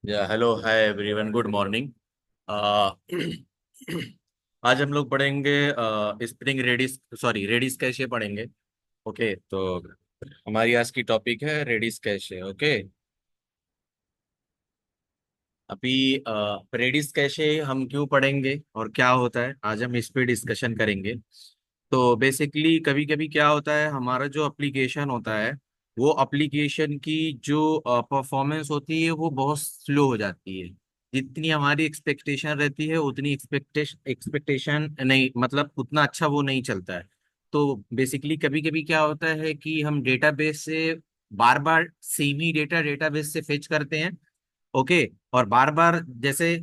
या hello hi everyone, good morning. आज हम लोग पढ़ेंगे spring Redis, sorry Redis cache पढ़ेंगे। ओके, तो हमारी आज की टॉपिक है रेडिस कैशे। ओके, अभी रेडिस कैशे हम क्यों पढ़ेंगे और क्या होता है, आज हम इस पे डिस्कशन करेंगे। तो बेसिकली कभी कभी क्या होता है, हमारा जो एप्लीकेशन होता है वो एप्लीकेशन की जो परफॉर्मेंस होती है वो बहुत स्लो हो जाती है। जितनी हमारी एक्सपेक्टेशन रहती है उतनी एक्सपेक्टेशन एक्सपेक्टेशन नहीं, मतलब उतना अच्छा वो नहीं चलता है। तो बेसिकली कभी कभी क्या होता है कि हम डेटाबेस से बार बार सेम ही डेटाबेस से फेच करते हैं। ओके, और बार बार जैसे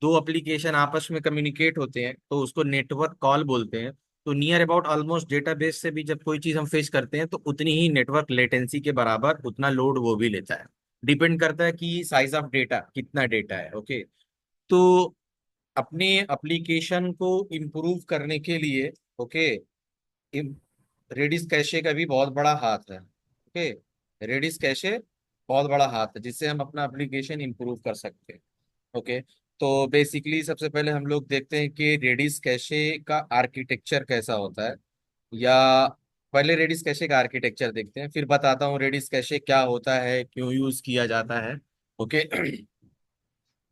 दो एप्लीकेशन आपस में कम्युनिकेट होते हैं तो उसको नेटवर्क कॉल बोलते हैं। तो नियर अबाउट ऑलमोस्ट डेटाबेस से भी जब कोई चीज हम फेच करते हैं तो उतनी ही नेटवर्क लेटेंसी के बराबर उतना लोड वो भी लेता है। डिपेंड करता है कि साइज ऑफ डेटा कितना डेटा है। ओके, तो अपने एप्लीकेशन को इम्प्रूव करने के लिए, ओके, रेडिस कैशे का भी बहुत बड़ा हाथ है। ओके, रेडिस कैशे बहुत बड़ा हाथ है जिससे हम अपना एप्लीकेशन इम्प्रूव कर सकते हैं। ओके, तो बेसिकली सबसे पहले हम लोग देखते हैं कि रेडिस कैशे का आर्किटेक्चर कैसा होता है। या पहले रेडिस कैशे का आर्किटेक्चर देखते हैं, फिर बताता हूँ रेडिस कैशे क्या होता है, क्यों यूज किया जाता है। ओके,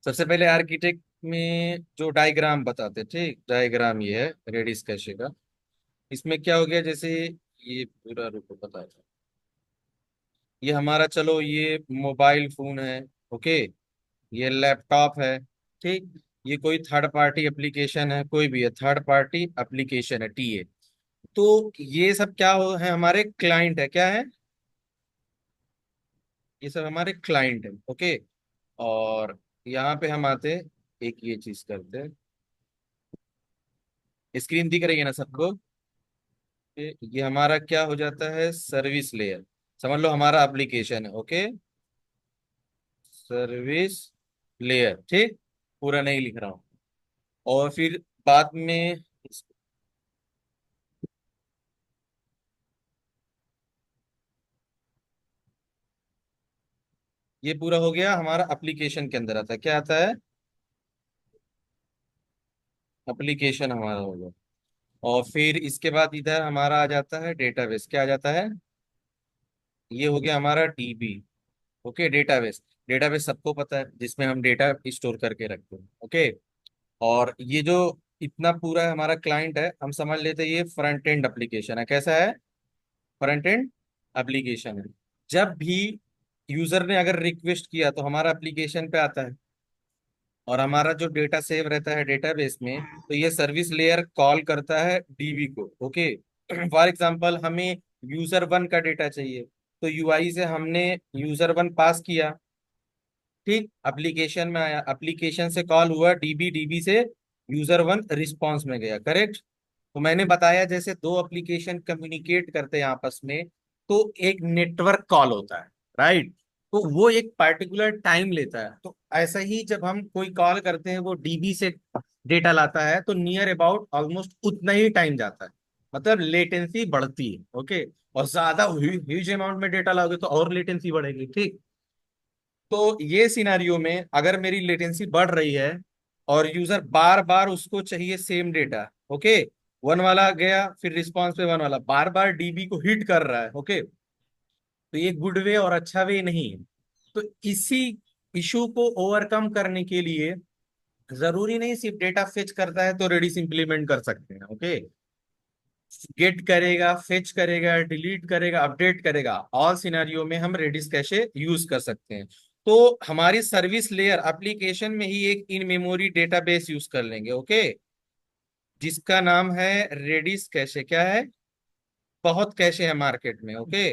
सबसे पहले आर्किटेक्ट में जो डायग्राम बताते हैं, ठीक, डायग्राम ये है रेडिस कैशे का। इसमें क्या हो गया, जैसे ये पूरा रूप बता, ये हमारा, चलो ये मोबाइल फोन है। ओके, ये लैपटॉप है। ठीक, ये कोई थर्ड पार्टी एप्लीकेशन है, कोई भी है थर्ड पार्टी एप्लीकेशन है, टीए। तो ये सब क्या हो है, हमारे क्लाइंट है, क्या है, ये सब हमारे क्लाइंट है। ओके, और यहाँ पे हम आते हैं, एक ये चीज करते हैं, स्क्रीन दिख रही है ना सबको। ये हमारा क्या हो जाता है, सर्विस लेयर। समझ लो हमारा एप्लीकेशन है। ओके, सर्विस लेयर, ठीक, पूरा नहीं लिख रहा हूँ। और फिर बाद में ये पूरा हो गया, हमारा एप्लीकेशन के अंदर आता है, क्या आता है, एप्लीकेशन हमारा हो गया। और फिर इसके बाद इधर हमारा आ जाता है डेटाबेस, क्या आ जाता है, ये हो गया हमारा डीबी। ओके, डेटाबेस, डेटाबेस सबको पता है जिसमें हम डेटा स्टोर करके रखते हैं। ओके, और ये जो इतना पूरा हमारा क्लाइंट है, हम समझ लेते हैं ये फ्रंट एंड एप्लीकेशन है। कैसा है, फ्रंट एंड एप्लीकेशन है। जब भी यूजर ने अगर रिक्वेस्ट किया तो हमारा एप्लीकेशन पे आता है, और हमारा जो डेटा सेव रहता है डेटाबेस में, तो ये सर्विस लेयर कॉल करता है डीबी को। ओके, फॉर एग्जांपल हमें यूजर वन का डेटा चाहिए, तो यूआई से हमने यूजर वन पास किया, ठीक, एप्लीकेशन में आया, एप्लीकेशन से कॉल हुआ डीबी, डीबी से यूजर वन रिस्पॉन्स में गया, करेक्ट। तो मैंने बताया जैसे दो एप्लीकेशन कम्युनिकेट करते हैं आपस में, तो एक नेटवर्क कॉल होता है, राइट। तो वो एक पर्टिकुलर टाइम लेता है। तो ऐसा ही जब हम कोई कॉल करते हैं वो डीबी से डेटा लाता है तो नियर अबाउट ऑलमोस्ट उतना ही टाइम जाता है, मतलब लेटेंसी बढ़ती है। ओके, और ज्यादा ह्यूज अमाउंट में डेटा लाओगे तो और लेटेंसी बढ़ेगी, ठीक। तो ये सिनारियो में अगर मेरी लेटेंसी बढ़ रही है और यूजर बार बार उसको चाहिए सेम डेटा, ओके, वन वाला गया फिर रिस्पॉन्स पे वन वाला बार बार डीबी को हिट कर रहा है, ओके, तो ये गुड वे और अच्छा वे नहीं है। तो इसी इशू को ओवरकम करने के लिए जरूरी नहीं सिर्फ डेटा फेच करता है तो रेडिस इंप्लीमेंट कर सकते हैं। ओके, गेट करेगा, फेच करेगा, डिलीट करेगा, अपडेट करेगा, ऑल सिनेरियो में हम रेडिस कैशे यूज कर सकते हैं। तो हमारी सर्विस लेयर एप्लीकेशन में ही एक इन मेमोरी डेटाबेस यूज कर लेंगे। ओके, जिसका नाम है रेडिस कैशे, क्या है, बहुत कैशे है मार्केट में। ओके,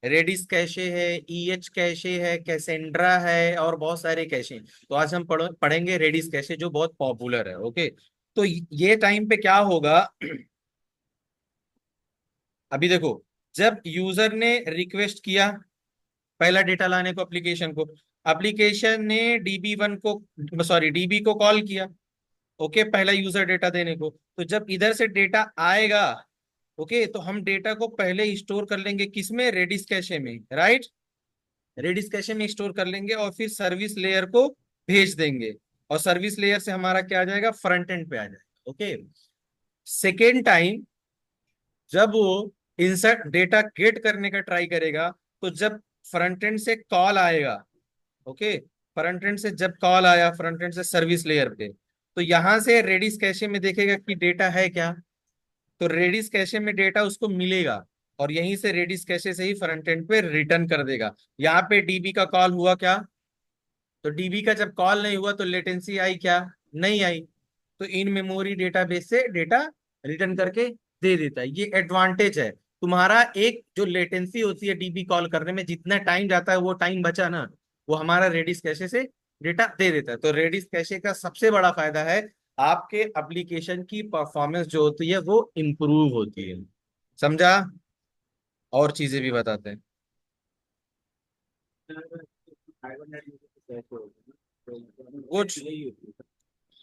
रेडिस कैशे है, ईएच कैशे है, कैसेंड्रा है, और बहुत सारे कैशे हैं। तो आज हम पढ़ेंगे रेडिस कैशे जो बहुत पॉपुलर है। ओके, तो ये टाइम पे क्या होगा, अभी देखो, जब यूजर ने रिक्वेस्ट किया पहला डेटा लाने को एप्लीकेशन को, एप्लीकेशन ने डीबी वन को, सॉरी डीबी को कॉल किया, ओके, पहला यूजर डेटा देने को। तो जब इधर से डेटा आएगा, ओके, तो हम डेटा को पहले स्टोर कर लेंगे किसमें, रेडिस कैशे में, राइट। रेडिस कैशे में स्टोर कर लेंगे और फिर सर्विस लेयर को भेज देंगे, और सर्विस लेयर से हमारा क्या आ जाएगा, फ्रंट एंड पे आ जाएगा। ओके, सेकेंड टाइम जब वो इंसर्ट डेटा गेट करने का ट्राई करेगा, तो जब फ्रंट एंड से कॉल आएगा, ओके, फ्रंट एंड से जब कॉल आया फ्रंट एंड से सर्विस लेयर पे, तो यहां से रेडिस कैशे में देखेगा कि डेटा है क्या, तो रेडिस कैशे में डेटा उसको मिलेगा, और यहीं से रेडिस कैशे से ही फ्रंट एंड पे रिटर्न कर देगा। यहाँ पे डीबी का कॉल हुआ क्या, तो डीबी का जब कॉल नहीं हुआ तो लेटेंसी आई क्या, नहीं आई, तो इन मेमोरी डेटाबेस से डेटा रिटर्न करके दे देता है। ये एडवांटेज है तुम्हारा। एक जो लेटेंसी होती है डीबी कॉल करने में, जितना टाइम जाता है वो टाइम बचा ना, वो हमारा रेडिस कैशे से डेटा दे देता है। तो रेडिस कैशे का सबसे बड़ा फायदा है, आपके एप्लीकेशन की परफॉर्मेंस जो होती है वो इम्प्रूव होती है। समझा? और चीजें भी बताते हैं। वो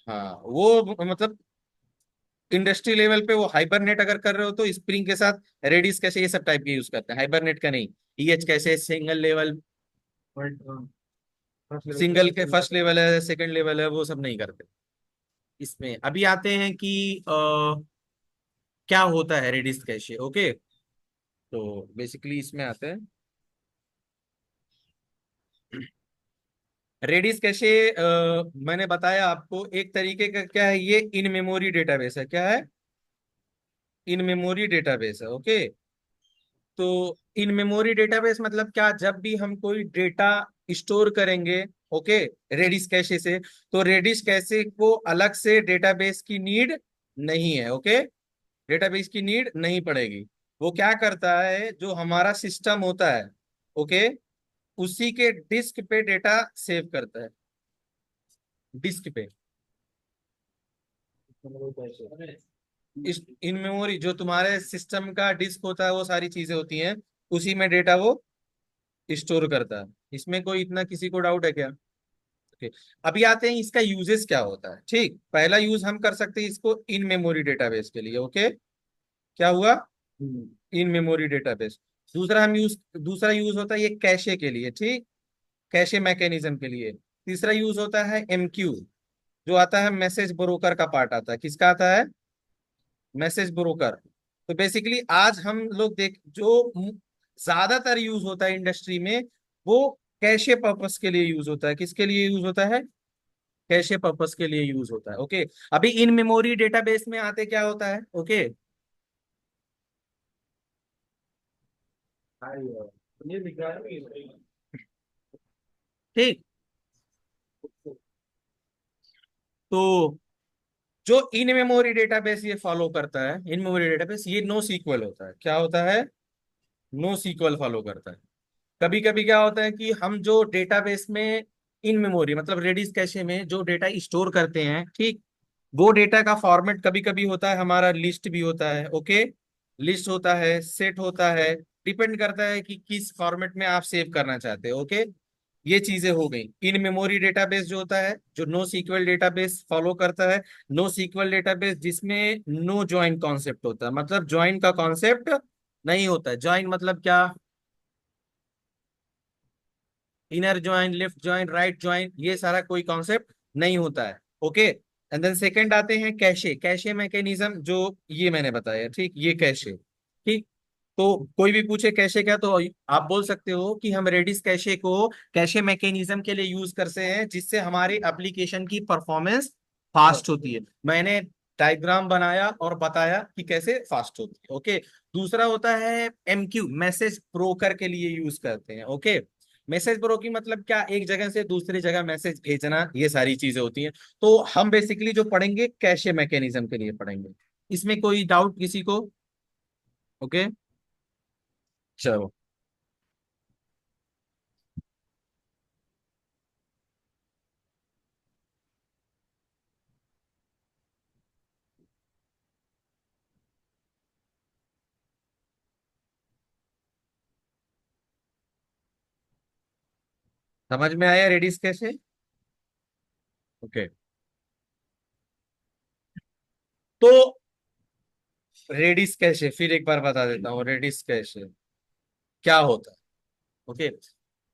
हाँ, वो मतलब इंडस्ट्री लेवल पे वो हाइबरनेट अगर कर रहे हो तो स्प्रिंग के साथ रेडिस कैसे ये सब टाइप के यूज करते हैं, हाइबरनेट का नहीं। ईएच कैसे सिंगल लेवल, सिंगल के फर्स्ट लेवल है सेकंड लेवल है, वो सब नहीं करते। इसमें अभी आते हैं कि क्या होता है रेडिस कैशे। ओके, तो बेसिकली इसमें आते हैं रेडिस कैशे। मैंने बताया आपको एक तरीके का क्या है, ये इन मेमोरी डेटाबेस है। क्या है? इन मेमोरी डेटाबेस है। ओके, तो इन मेमोरी डेटाबेस मतलब क्या, जब भी हम कोई डेटा स्टोर करेंगे, ओके, रेडिस कैशे से, तो रेडिस कैशे को अलग से डेटाबेस की नीड नहीं है। ओके, डेटाबेस की नीड नहीं पड़ेगी। वो क्या करता है, जो हमारा सिस्टम होता है, ओके, उसी के डिस्क पे डेटा सेव करता है, डिस्क पे। इस इन मेमोरी जो तुम्हारे सिस्टम का डिस्क होता है, वो सारी चीजें होती हैं, उसी में डेटा वो स्टोर करता है। इसमें कोई इतना किसी को डाउट है क्या? ओके, अभी आते हैं इसका यूजेस क्या होता है। ठीक, पहला यूज हम कर सकते हैं इसको इन मेमोरी डेटाबेस के लिए। ओके, क्या हुआ, इन मेमोरी डेटाबेस। दूसरा यूज होता है ये कैशे के लिए। ठीक, कैशे मैकेनिज्म के लिए। तीसरा यूज होता है एमक्यू, जो आता है मैसेज ब्रोकर का पार्ट आता है। किसका आता है? Message broker. तो बेसिकली आज हम लोग देख जो ज्यादातर यूज होता है इंडस्ट्री में, वो कैशे पर्पस के लिए यूज होता है। किसके लिए यूज होता है? कैशे पर्पस के लिए यूज होता है। ओके, अभी इन मेमोरी डेटाबेस में आते क्या होता है। ओके, ठीक, तो जो इन मेमोरी डेटाबेस ये फॉलो करता है, इन मेमोरी डेटाबेस ये नो सीक्वल होता है। क्या होता है? नो सीक्वल फॉलो करता है। कभी कभी क्या होता है कि हम जो डेटाबेस में इन मेमोरी मतलब रेडिस कैशे में जो डेटा स्टोर करते हैं, ठीक, वो डेटा का फॉर्मेट कभी कभी होता है हमारा लिस्ट भी होता है। ओके, लिस्ट होता है, सेट होता है, डिपेंड करता है कि किस फॉर्मेट में आप सेव करना चाहते हो। ओके, ये चीजें हो गई। इन मेमोरी डेटाबेस जो होता है, जो नो सीक्वल डेटाबेस फॉलो करता है। नो सीक्वल डेटाबेस जिसमें नो ज्वाइन कॉन्सेप्ट होता है, मतलब ज्वाइन का कॉन्सेप्ट नहीं होता है। ज्वाइन मतलब क्या, inner join, left join, right join, ये सारा कोई कॉन्सेप्ट नहीं होता है। ओके, एंड देन सेकंड आते हैं कैशे। कैशे मैकेनिज्म जो ये मैंने बताया, ठीक, ये कैशे। ठीक, तो कोई भी पूछे कैशे क्या, तो आप बोल सकते हो कि हम रेडिस कैशे को कैशे मैकेनिज्म के लिए यूज करते हैं, जिससे हमारी एप्लीकेशन की परफॉर्मेंस फास्ट होती है। मैंने डायग्राम बनाया और बताया कि कैसे फास्ट होती है। ओके, दूसरा होता है एमक्यू, मैसेज ब्रोकर के लिए यूज करते हैं। ओके, मैसेज ब्रो की मतलब क्या, एक जगह से दूसरी जगह मैसेज भेजना, ये सारी चीजें होती हैं। तो हम बेसिकली जो पढ़ेंगे कैशे मैकेनिज्म के लिए पढ़ेंगे। इसमें कोई डाउट किसी को? ओके, चलो, समझ में आया रेडिस कैसे? ओके, तो रेडिस कैशे फिर एक बार बता देता हूँ, रेडिस कैशे क्या होता है। ओके,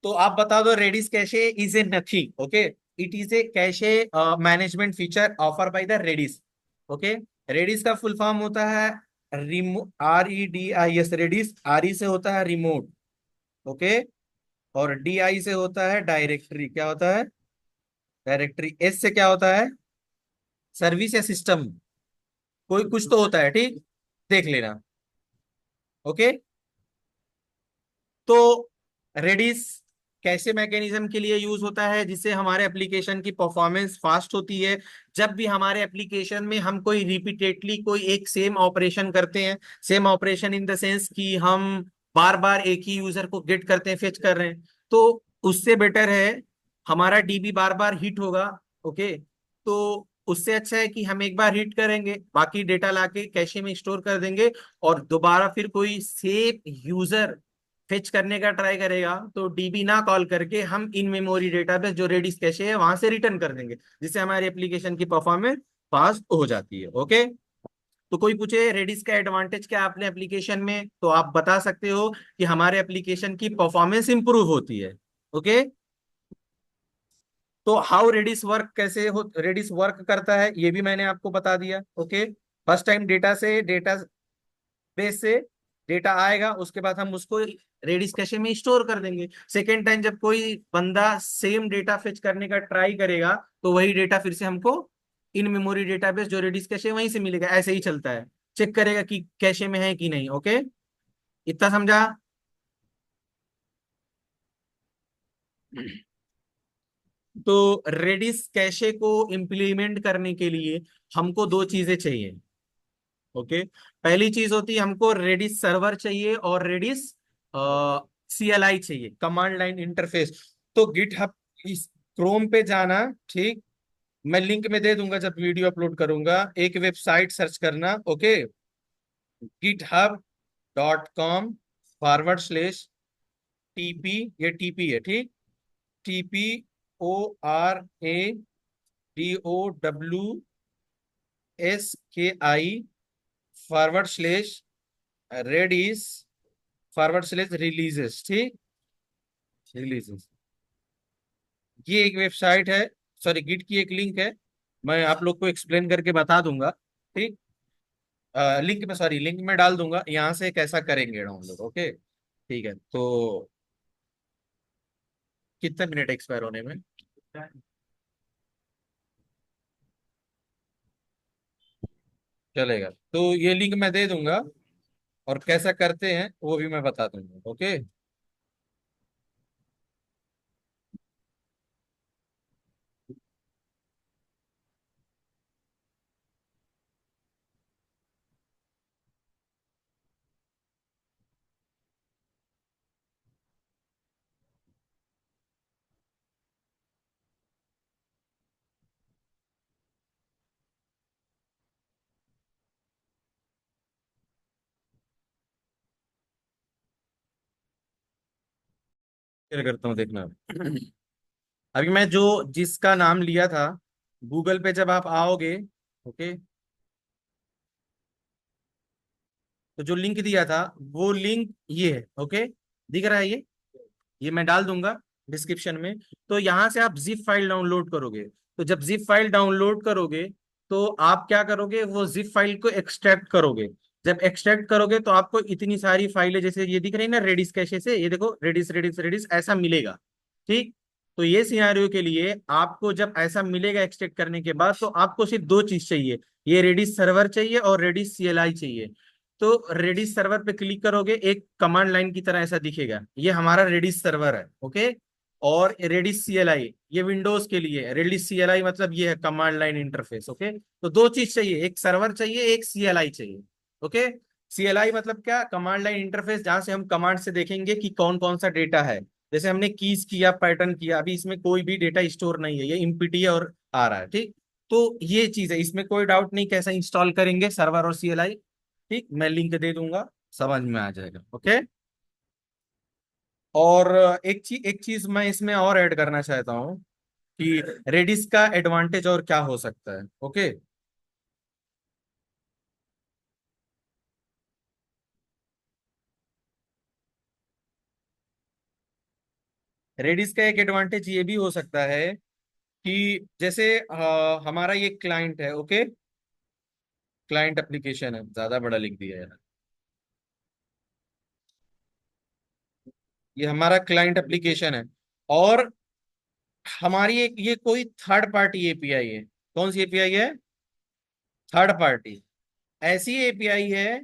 तो आप बता दो, Redis cache is a nothing, okay. It is a cache management feature offer by the Redis, okay. Redis का फुल फॉर्म होता है रिमो REDIS, रेडिस, RE से होता है रिमोट, ओके। और DI से होता है डायरेक्टरी, क्या होता है? डायरेक्टरी। S से क्या होता है? सर्विस या सिस्टम, कोई कुछ तो होता है, ठीक, देख लेना, ओके। तो रेडिस कैसे मैकेनिज्म के लिए यूज होता है? जिससे हमारे एप्लीकेशन की परफॉर्मेंस फास्ट होती है। जब भी हमारे एप्लीकेशन में हम कोई रिपीटेडली कोई एक सेम ऑपरेशन करते हैं, same operation in the sense कि हम बार बार एक ही यूजर को गेट करते हैं, फेच कर रहे हैं, तो उससे बेटर है हमारा DB बार बार हिट होगा, ओके। तो उससे अच्छा है कि हम एक बार हिट करेंगे, बाकी डेटा लाके कैशे में स्टोर कर देंगे, और दोबारा फिर कोई सेम यूजर फेच करने का ट्राई करेगा तो DB ना कॉल करके हम इन मेमोरी डेटाबेस जो रेडिस कैशे है वहां से रिटर्न कर देंगे, जिससे हमारी एप्लीकेशन की परफॉर्मेंस फास्ट हो जाती है, ओके। तो कोई पूछे रेडिस का एडवांटेज क्या है अपने एप्लीकेशन में, तो आप बता सकते हो कि हमारे एप्लीकेशन की परफॉर्मेंस इंप्रूव होती है, ओके। तो हाउ रेडिस वर्क, कैसे हो रेडिस वर्क करता है, ये भी मैंने आपको बता दिया, okay. First time data base से डेटा आएगा, उसके बाद हम उसको रेडिस कैशे में स्टोर कर देंगे। सेकेंड टाइम जब कोई बंदा सेम डेटा फेच करने का ट्राई करेगा, तो वही डेटा फिर से हमको इन मेमोरी डेटाबेस जो रेडिस कैशे वहीं से मिलेगा, ऐसे ही चलता है। चेक करेगा कि कैशे में है कि नहीं, ओके। इतना समझा? तो रेडिस कैशे को इम्प्लीमेंट करने के लिए हमको दो चीजें चाहिए, ओके। पहली चीज होती है हमको रेडिस सर्वर चाहिए, और रेडिस CLI चाहिए, कमांड लाइन इंटरफेस। तो गिटहब, इस क्रोम पे जाना, ठीक, मैं लिंक में दे दूंगा जब वीडियो अपलोड करूंगा, एक वेबसाइट सर्च करना, ओके। github.com/TP, ये TP है, ठीक, TPORADOWSKI/रेडिस/रिलीजेस, ठीक, रिलीजेस। ये एक वेबसाइट है, सॉरी, गिट की एक लिंक है, मैं आप लोग को एक्सप्लेन करके बता दूंगा, ठीक। लिंक में, सॉरी, लिंक में डाल दूंगा, यहाँ से कैसा करेंगे डाउनलोड, ओके। ठीक है, तो कितने मिनट एक्सपायर होने में? चलेगा, तो ये लिंक मैं दे दूंगा, और कैसा करते हैं वो भी मैं बता दूंगा, ओके। क्या करता हूँ देखना। अभी मैं जो जिसका नाम लिया था, गूगल पे जब आप आओगे, ओके, तो जो लिंक दिया था वो लिंक ये है, ओके, दिख रहा है ये मैं डाल दूंगा डिस्क्रिप्शन में। तो यहाँ से आप जिप फाइल डाउनलोड करोगे, तो जब जिप फाइल डाउनलोड करोगे तो आप क्या करोगे, वो जिप फाइल को एक्सट्रैक्ट करोगे। जब एक्सट्रैक्ट करोगे तो आपको इतनी सारी फाइलें जैसे ये दिख रही है ना रेडिस कैशे से, ये देखो रेडिस रेडिस रेडिस ऐसा मिलेगा, ठीक। तो ये सिनेरियो के लिए आपको जब ऐसा मिलेगा एक्सट्रैक्ट करने के बाद, तो आपको सिर्फ दो चीज चाहिए, ये रेडिस सर्वर चाहिए और रेडिस CLI चाहिए। तो रेडिस सर्वर पे क्लिक करोगे, एक कमांड लाइन की तरह ऐसा दिखेगा, ये हमारा रेडिस सर्वर है, ओके। और रेडिस CLI ये विंडोज के लिए है, रेडिस CLI मतलब ये है कमांड लाइन इंटरफेस, ओके। तो दो चीज चाहिए, एक सर्वर चाहिए, एक CLI चाहिए, ओके। CLI मतलब क्या, कमांड लाइन इंटरफेस, जहां से हम कमांड से देखेंगे कि कौन कौन सा डेटा है। जैसे हमने कीज किया, पैटर्न किया, अभी इसमें कोई भी डेटा स्टोर नहीं है, ये इम्पिटी है और आ रहा है, ठीक। तो ये चीज है, इसमें कोई डाउट नहीं, कैसा इंस्टॉल करेंगे सर्वर और CLI, ठीक, मैं लिंक दे दूंगा, समझ में आ जाएगा, ओके। और एक चीज मैं इसमें और ऐड करना चाहता हूँ कि रेडिस का एडवांटेज और क्या हो सकता है, ओके। रेडिस का एक एडवांटेज ये भी हो सकता है कि जैसे हमारा ये क्लाइंट है, ओके, क्लाइंट एप्लीकेशन है, ज्यादा बड़ा लिख दिया यार। ये हमारा क्लाइंट एप्लीकेशन है, और हमारी एक ये कोई थर्ड पार्टी एपीआई है। कौन सी एपीआई है? Third party. ऐसी एपीआई है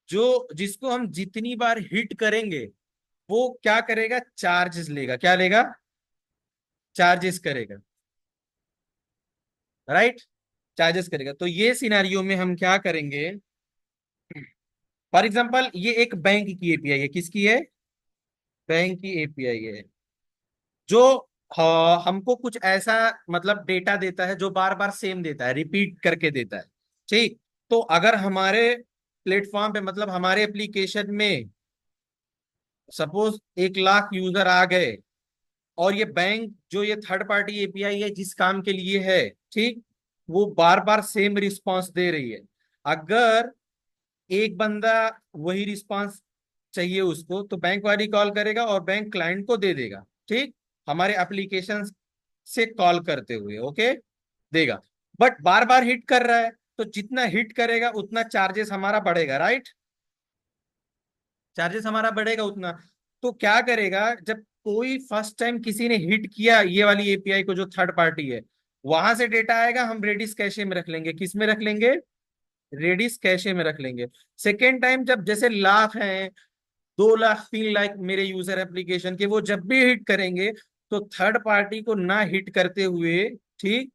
जो जिसको हम जितनी बार हिट करेंगे वो क्या करेगा, चार्जेस लेगा। क्या लेगा? चार्जेस करेगा, राइट। चार्जेस करेगा। तो ये सिनेरियो में हम क्या करेंगे, फॉर एग्जांपल ये एक बैंक की एपीआई है। किसकी है? बैंक की एपीआई है, जो हमको कुछ ऐसा मतलब डेटा देता है जो बार बार सेम देता है, रिपीट करके देता है। ठीक। तो अगर हमारे प्लेटफॉर्म पे मतलब हमारे एप्लीकेशन में सपोज 1 लाख यूजर आ गए, और ये बैंक जो ये थर्ड पार्टी एपीआई है जिस काम के लिए है, ठीक, वो बार बार सेम रिस्पांस दे रही है। अगर एक बंदा वही रिस्पांस चाहिए उसको, तो बैंक वाली कॉल करेगा और बैंक क्लाइंट को दे देगा, ठीक, हमारे एप्लीकेशन से कॉल करते हुए, ओके, देगा। बट बार बार हिट कर रहा है, तो जितना हिट करेगा उतना चार्जेस हमारा बढ़ेगा, राइट। चार्जेस हमारा बढ़ेगा उतना। तो क्या करेगा, जब कोई फर्स्ट टाइम किसी ने हिट किया ये वाली एपीआई को जो थर्ड पार्टी है, वहां से डेटा आएगा, हम रेडिस कैशे में रख लेंगे। किस में रख लेंगे? रेडिस कैशे में रख लेंगे। सेकेंड टाइम जब जैसे लाख हैं, 2 लाख 3 लाख मेरे यूजर एप्लीकेशन के, वो जब भी हिट करेंगे तो थर्ड पार्टी को ना हिट करते हुए, ठीक,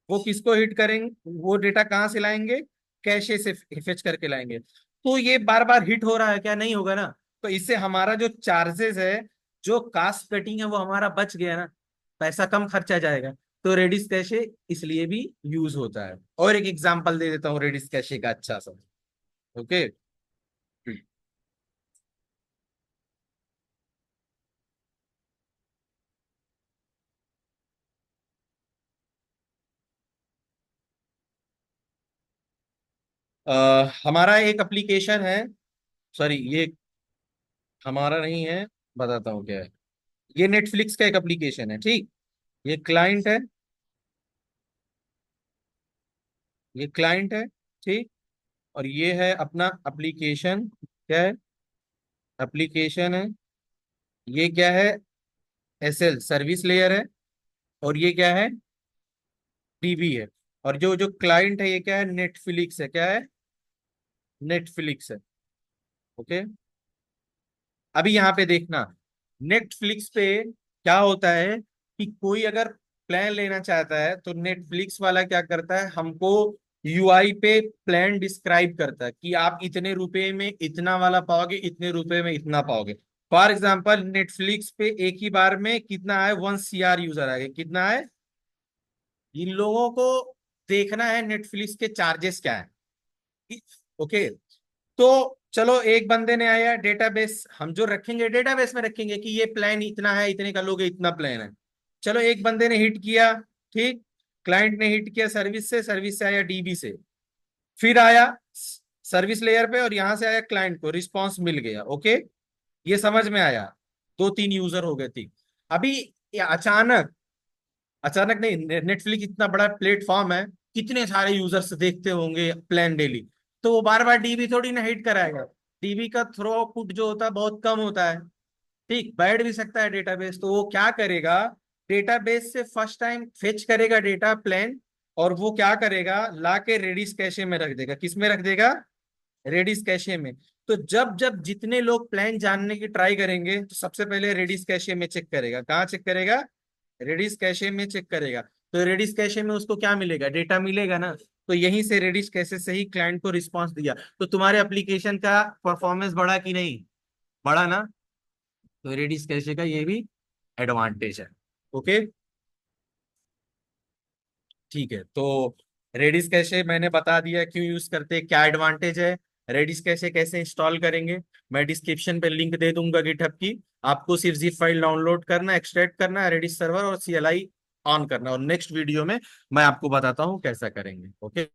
वो किसको हिट करेंगे, वो डेटा कहाँ से लाएंगे? कैशे से फेच करके लाएंगे। तो ये बार बार हिट हो रहा है, क्या नहीं होगा ना? तो इससे हमारा जो चार्जेस है, जो कास्ट कटिंग है, वो हमारा बच गया ना, पैसा कम खर्चा जाएगा। तो रेडिस कैशे इसलिए भी यूज होता है। और एक एग्जांपल दे देता हूँ रेडिस कैशे का अच्छा सा, ओके। हमारा एक एप्लीकेशन है, सॉरी ये हमारा नहीं है, बताता हूँ क्या है। ये नेटफ्लिक्स का एक एप्लीकेशन है, ठीक। ये क्लाइंट है, ये क्लाइंट है, ठीक। और ये है अपना एप्लीकेशन। क्या है? एप्लीकेशन है। ये क्या है? एसएल सर्विस लेयर है। और ये क्या है? डीबी है। और जो जो क्लाइंट है ये क्या है? नेटफ्लिक्स है। क्या है? नेटफ्लिक्स है, ओके। अभी यहाँ पे देखना, नेटफ्लिक्स पे क्या होता है कि कोई अगर प्लान लेना चाहता है तो नेटफ्लिक्स वाला क्या करता है, हमको यूआई पे प्लान डिस्क्राइब करता है कि आप इतने रुपए में इतना वाला पाओगे, इतने रुपए में इतना पाओगे। फॉर एग्जाम्पल नेटफ्लिक्स पे एक ही बार में कितना है, 1 CR यूजर आ गए। कितना है? इन लोगों को देखना है नेटफ्लिक्स के चार्जेस क्या है, ओके। तो चलो एक बंदे ने आया, डेटाबेस हम जो रखेंगे डेटाबेस में रखेंगे कि ये प्लान इतना है, इतने का लोगे, इतना प्लान है। चलो एक बंदे ने हिट किया, ठीक, क्लाइंट ने हिट किया सर्विस से आया डीबी से, फिर आया सर्विस लेयर पे, और यहां से आया क्लाइंट को, रिस्पॉन्स मिल गया, ओके। ये समझ में आया। 2 3 यूजर हो गए थी। अभी ये अचानक, अचानक नहीं, नेटफ्लिक्स इतना बड़ा प्लेटफॉर्म है, कितने सारे यूजर्स देखते होंगे प्लान डेली, तो वो बार बार डीबी थोड़ी ना हिट कराएगा। डीबी का थ्रूपुट जो होता है बहुत कम होता है, ठीक, बैठ भी सकता है डेटाबेस। तो वो क्या करेगा, डेटाबेस से फर्स्ट टाइम फेच करेगा डेटा प्लान, और वो क्या करेगा, ला के रेडिस कैशे में रख देगा। किस में रख देगा? रेडिस कैशे में। तो जब जब जितने लोग प्लान जानने की ट्राई करेंगे तो सबसे पहले रेडिस कैशे में चेक करेगा। कहाँ चेक करेगा? रेडिस कैशे में चेक करेगा। तो रेडिस कैशे में उसको क्या मिलेगा? डेटा मिलेगा ना। तो यहीं से रेडिस कैशे से ही क्लाइंट को रिस्पांस दिया, तो तुम्हारे एप्लीकेशन का परफॉर्मेंस बढ़ा कि नहीं? बढ़ा ना। तो रेडिस कैशे का ये भी एडवांटेज है, ओके। ठीक है, तो रेडिस कैशे मैंने बता दिया क्यों यूज करते हैं, क्या एडवांटेज है। रेडिस कैशे कैसे इंस्टॉल करेंगे, मैं डिस्क्रिप्शन पे लिंक दे दूंगा गिटहब की। आपको सिर्फ जिप फाइल डाउनलोड करना, एक्सट्रैक्ट करना है रेडिस सर्वर, और CLI ऑन करना, और नेक्स्ट वीडियो में मैं आपको बताता हूँ कैसा करेंगे, ओके।